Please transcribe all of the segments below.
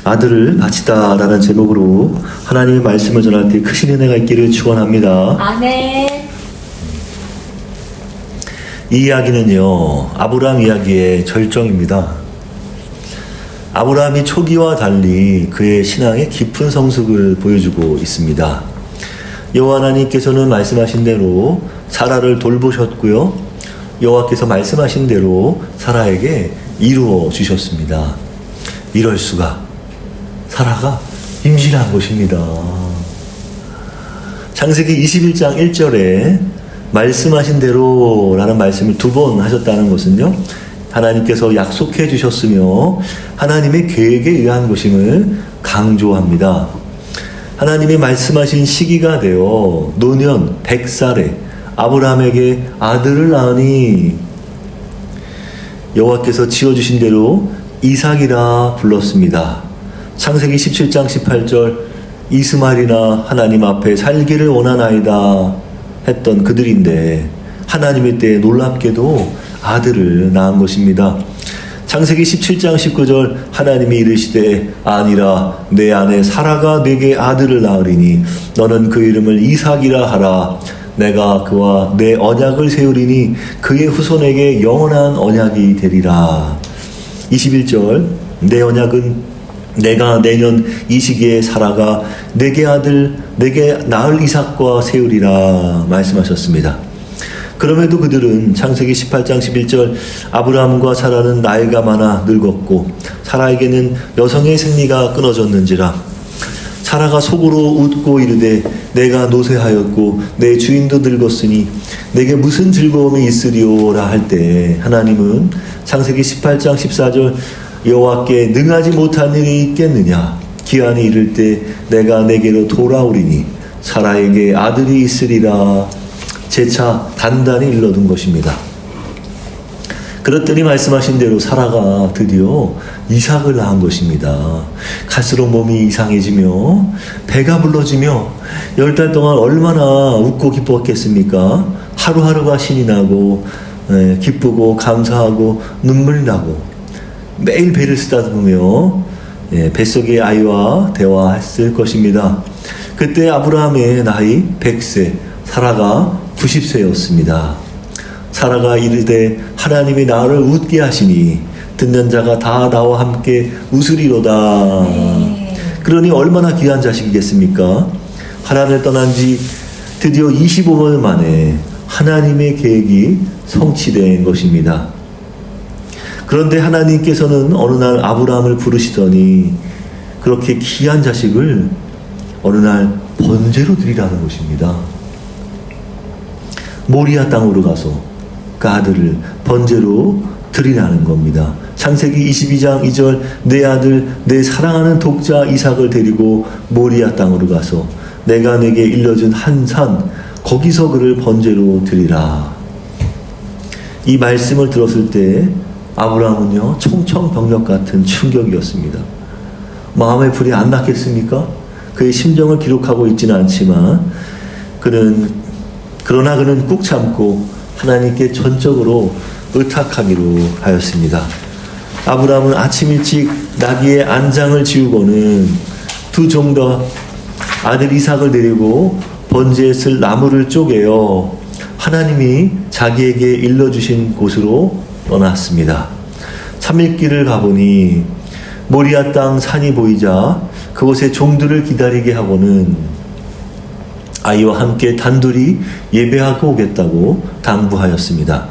아들을 바치다라는 제목으로 하나님의 말씀을 전할 때 크신 은혜가 있기를 축원합니다. 아멘. 이 이야기는요, 아브라함 이야기의 절정입니다. 아브라함이 초기와 달리 그의 신앙의 깊은 성숙을 보여주고 있습니다. 여호와 하나님께서는 말씀하신 대로 사라를 돌보셨고요, 여호와께서 말씀하신 대로 사라에게 이루어 주셨습니다. 이럴 수가, 사라가 임신한 것입니다. 창세기 21장 1절에 말씀하신 대로 라는 말씀을 2번 하셨다는 것은요, 하나님께서 약속해 주셨으며 하나님의 계획에 의한 것임을 강조합니다. 하나님이 말씀하신 시기가 되어 노년 100살에 아브라함에게 아들을 낳으니 여호와께서 지어주신 대로 이삭이라 불렀습니다. 창세기 17장 18절 이스마엘이나 하나님 앞에 살기를 원하나이다 했던 그들인데 하나님의 때에 놀랍게도 아들을 낳은 것입니다. 창세기 17장 19절 하나님이 이르시되 아니라 내 아내 사라가 네게 아들을 낳으리니 너는 그 이름을 이삭이라 하라. 내가 그와 내 언약을 세우리니 그의 후손에게 영원한 언약이 되리라. 21절 내 언약은 내가 내년 이 시기에 사라가 내게 낳을 이삭과 세우리라 말씀하셨습니다. 그럼에도 그들은 창세기 18장 11절 아브라함과 사라는 나이가 많아 늙었고 사라에게는 여성의 생리가 끊어졌는지라 사라가 속으로 웃고 이르되 내가 노쇠하였고 내 주인도 늙었으니 내게 무슨 즐거움이 있으리오라 할 때 하나님은 창세기 18장 14절 여호와께 능하지 못한 일이 있겠느냐 기한이 이를 때 내가 내게로 돌아오리니 사라에게 아들이 있으리라 재차 단단히 일러둔 것입니다. 그랬더니 말씀하신 대로 사라가 드디어 이삭을 낳은 것입니다. 갈수록 몸이 이상해지며 배가 불러지며 10달 동안 얼마나 웃고 기뻤겠습니까? 하루하루가 신이 나고 기쁘고 감사하고 눈물이 나고 매일 배를 쓰다듬으며 뱃속의 아이와 대화했을 것입니다. 그때 아브라함의 나이 100세, 사라가 90세였습니다. 사라가 이르되 하나님이 나를 웃게 하시니 듣는 자가 다 나와 함께 웃으리로다. 그러니 얼마나 귀한 자식이겠습니까? 하나님을 떠난 지 드디어 25년 만에 하나님의 계획이 성취된 것입니다. 그런데 하나님께서는 어느 날 아브라함을 부르시더니 그렇게 귀한 자식을 어느 날 번제로 드리라는 것입니다. 모리아 땅으로 가서 그 아들을 번제로 드리라는 겁니다. 창세기 22장 2절 내 아들 내 사랑하는 독자 이삭을 데리고 모리아 땅으로 가서 내가 내게 일러준 한 산 거기서 그를 번제로 드리라. 이 말씀을 들었을 때 아브라함은요 청천벽력 같은 충격이었습니다. 마음의 불이 안 났겠습니까? 그의 심정을 기록하고 있지는 않지만 그러나 그는 꾹 참고 하나님께 전적으로 의탁하기로 하였습니다. 아브라함은 아침 일찍 나귀의 안장을 지우고는 두 종과 아들 이삭을 데리고 번제에 쓸 나무를 쪼개어 하나님이 자기에게 일러주신 곳으로 떠났습니다. 3일길을 가보니 모리아 땅 산이 보이자 그곳에 종들을 기다리게 하고는 아이와 함께 단둘이 예배하고 오겠다고 당부하였습니다.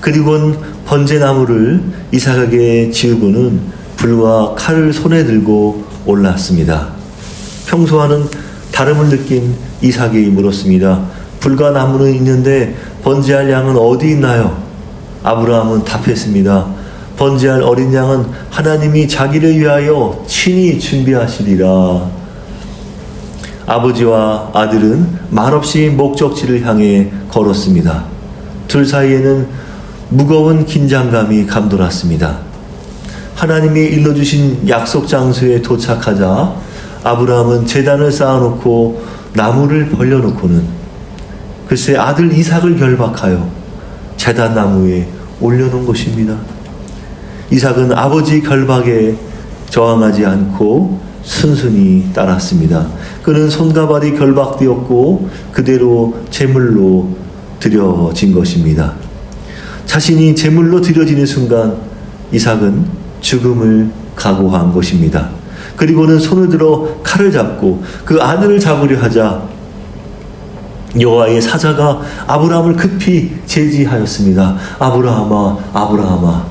그리고는 번제나무를 이삭에게 지우고는 불과 칼을 손에 들고 올랐습니다. 평소와는 다름을 느낀 이삭이 물었습니다. 불과 나무는 있는데 번제할 양은 어디 있나요? 아브라함은 답했습니다. 번제할 어린 양은 하나님이 자기를 위하여 친히 준비하시리라. 아버지와 아들은 말없이 목적지를 향해 걸었습니다. 둘 사이에는 무거운 긴장감이 감돌았습니다. 하나님이 일러주신 약속 장소에 도착하자 아브라함은 제단을 쌓아놓고 나무를 벌려놓고는 글쎄 아들 이삭을 결박하여 제단 나무에 올려놓은 것입니다. 이삭은 아버지 결박에 저항하지 않고 순순히 따랐습니다. 그는 손과 발이 결박되었고 그대로 제물로 드려진 것입니다. 자신이 제물로 드려지는 순간 이삭은 죽음을 각오한 것입니다. 그리고는 손을 들어 칼을 잡고 그 아들을 잡으려 하자 여호와의 사자가 아브라함을 급히 제지하였습니다. 아브라함아, 아브라함아.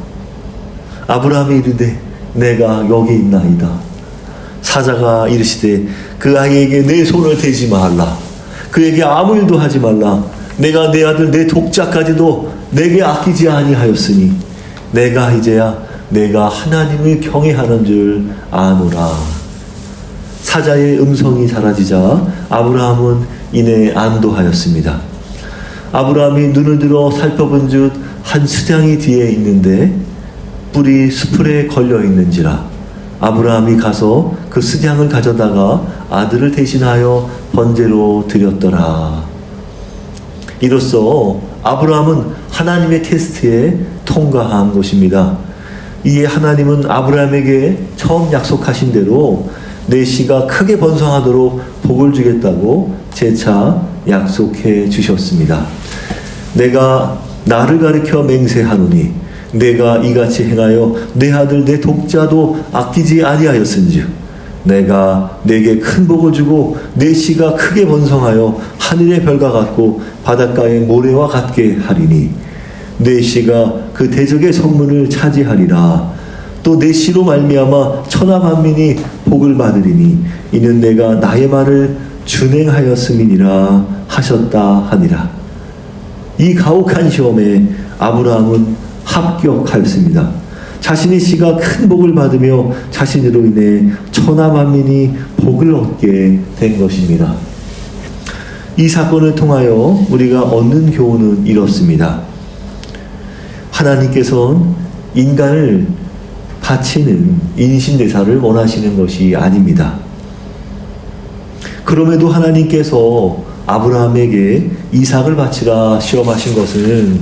아브라함이 이르되 내가 여기 있나이다. 사자가 이르시되 그 아이에게 내 손을 대지 말라. 그에게 아무 일도 하지 말라. 내가 내 아들 내 독자까지도 내게 아끼지 아니하였으니 내가 이제야 내가 하나님을 경외하는 줄 아노라. 사자의 음성이 사라지자 아브라함은 이내 안도하였습니다. 아브라함이 눈을 들어 살펴본 즉 한 수장이 뒤에 있는데 뿔이 수풀에 걸려 있는지라. 아브라함이 가서 그 수장을 가져다가 아들을 대신하여 번제로 드렸더라. 이로써 아브라함은 하나님의 테스트에 통과한 것입니다. 이에 하나님은 아브라함에게 처음 약속하신 대로 내 씨가 크게 번성하도록 복을 주겠다고 재차 약속해 주셨습니다. 내가 나를 가리켜 맹세하노니 내가 이같이 행하여 내 아들 내 독자도 아끼지 아니하였은즉 내가 내게 큰 복을 주고 내 씨가 크게 번성하여 하늘의 별과 같고 바닷가의 모래와 같게 하리니 내 씨가 그 대적의 성문을 차지하리라. 또 내 씨로 말미암아 천하 만민이 복을 받으리니 이는 내가 나의 말을 준행하였음이니라 하셨다 하니라. 이 가혹한 시험에 아브라함은 합격하였습니다. 자신의 씨가 큰 복을 받으며 자신으로 인해 천하 만민이 복을 얻게 된 것입니다. 이 사건을 통하여 우리가 얻는 교훈은 이렇습니다. 하나님께서는 인간을 바치는 인신대사를 원하시는 것이 아닙니다. 그럼에도 하나님께서 아브라함에게 이삭을 바치라 시험하신 것은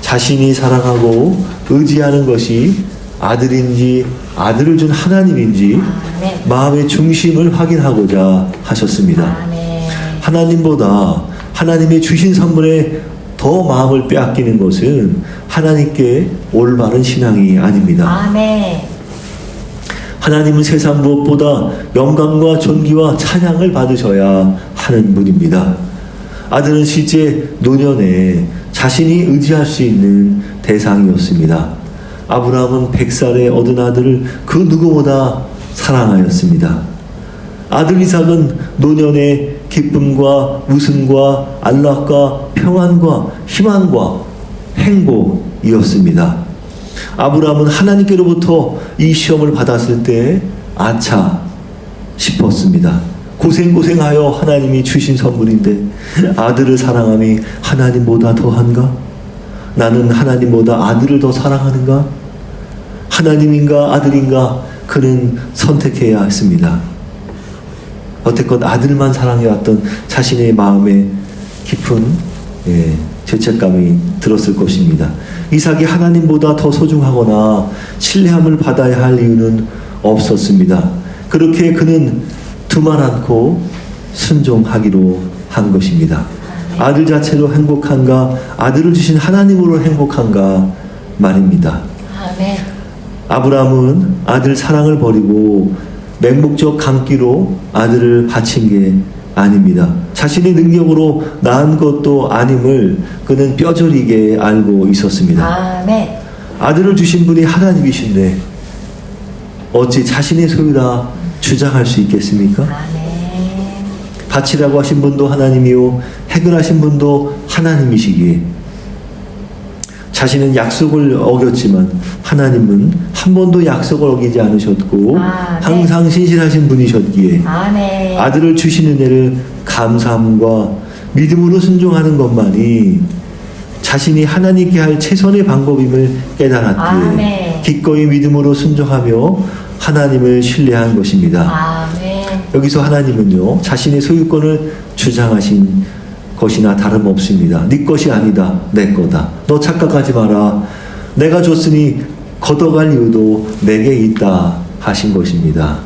자신이 사랑하고 의지하는 것이 아들인지 아들을 준 하나님인지 마음의 중심을 확인하고자 하셨습니다. 하나님보다 하나님의 주신 선물에 더 마음을 빼앗기는 것은 하나님께 올바른 신앙이 아닙니다. 하나님은 세상 무엇보다 영광과 존귀와 찬양을 받으셔야 하는 분입니다. 아들은 실제 노년에 자신이 의지할 수 있는 대상이었습니다. 아브라함은 100살에 얻은 아들을 그 누구보다 사랑하였습니다. 아들 이삭은 노년의 기쁨과 웃음과 안락과 평안과 희망과 행복이었습니다. 아브라함은 하나님께로부터 이 시험을 받았을 때 아차 싶었습니다. 고생하여 하나님이 주신 선물인데 아들을 사랑함이 하나님보다 더한가? 나는 하나님보다 아들을 더 사랑하는가? 하나님인가 아들인가? 그는 선택해야 했습니다. 어쨌건 아들만 사랑해왔던 자신의 마음에 깊은 죄책감이 들었을 것입니다. 이삭이 하나님보다 더 소중하거나 신뢰함을 받아야 할 이유는 없었습니다. 그렇게 그는 두말 않고 순종하기로 한 것입니다. 아들 자체로 행복한가, 아들을 주신 하나님으로 행복한가 말입니다. 아브라함은 아들 사랑을 버리고 맹목적 감기로 아들을 바친 게 아닙니다. 자신의 능력으로 낳은 것도 아님을 그는 뼈저리게 알고 있었습니다. 아들을 주신 분이 하나님이신데 어찌 자신의 소유라 주장할 수 있겠습니까? 바치라고 하신 분도 하나님이요 해결하신 분도 하나님이시기에 자신은 약속을 어겼지만 하나님은 한 번도 약속을 어기지 않으셨고 항상 신실하신 분이셨기에 아들을 주시는 애를 감사함과 믿음으로 순종하는 것만이 자신이 하나님께 할 최선의 방법임을 깨달았기에 기꺼이 믿음으로 순종하며 하나님을 신뢰한 것입니다. 여기서 하나님은요 자신의 소유권을 주장하신 것이나 다름없습니다. 네 것이 아니다. 내 거다. 너 착각하지 마라. 내가 줬으니 걷어갈 이유도 내게 있다 하신 것입니다.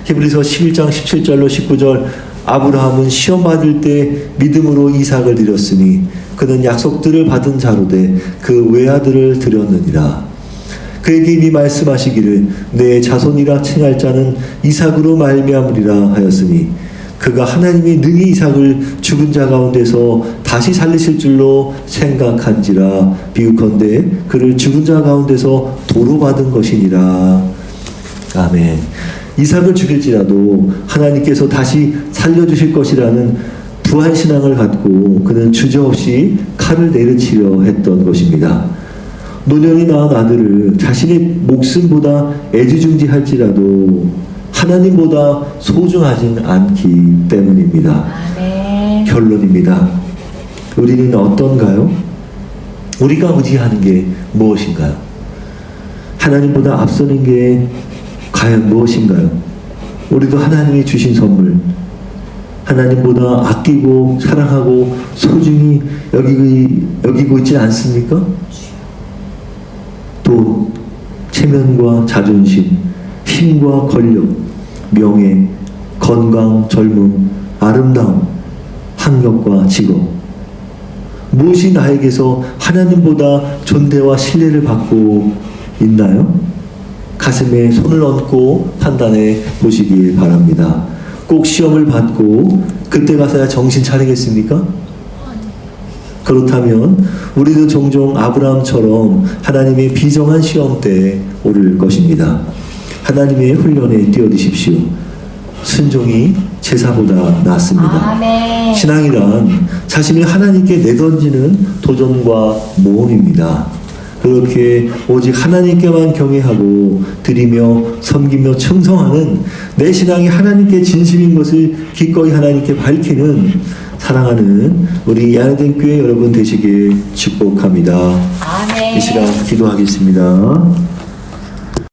히브리서 11장 17절로 19절 아브라함은 시험 받을 때 믿음으로 이삭을 드렸으니 그는 약속들을 받은 자로되 그 외아들을 드렸느니라. 그에게 이미 말씀하시기를 내 자손이라 칭할 자는 이삭으로 말미암으리라 하였으니 그가 하나님이 능히 이삭을 죽은 자 가운데서 다시 살리실 줄로 생각한지라 비유컨대 그를 죽은 자 가운데서 도로 받은 것이니라. 아멘. 이삭을 죽일지라도 하나님께서 다시 살려주실 것이라는 부활신앙을 갖고 그는 주저없이 칼을 내리치려 했던 것입니다. 노년이 낳은 아들을 자신의 목숨보다 애지중지할지라도 하나님보다 소중하진 않기 때문입니다. 아멘. 결론입니다. 우리는 어떤가요? 우리가 의지하는 게 무엇인가요? 하나님보다 앞서는 게 과연 무엇인가요? 우리도 하나님이 주신 선물, 하나님보다 아끼고 사랑하고 소중히 여기고 있지 않습니까? 또 체면과 자존심, 힘과 권력, 명예, 건강, 젊음, 아름다움, 학력과 직업, 무엇이 나에게서 하나님보다 존대와 신뢰를 받고 있나요? 가슴에 손을 얹고 판단해 보시길 바랍니다. 꼭 시험을 받고 그때 가서야 정신 차리겠습니까? 그렇다면 우리도 종종 아브라함처럼 하나님의 비정한 시험 때에 오를 것입니다. 하나님의 훈련에 뛰어드십시오. 순종이 제사보다 낫습니다. 아멘. 신앙이란 자신을 하나님께 내던지는 도전과 모험입니다. 그렇게 오직 하나님께만 경외하고 드리며 섬기며 충성하는 내 신앙이 하나님께 진심인 것을 기꺼이 하나님께 밝히는 사랑하는 우리 야르덴 교회 여러분 되시길 축복합니다. 아멘. 이 시간 기도하겠습니다.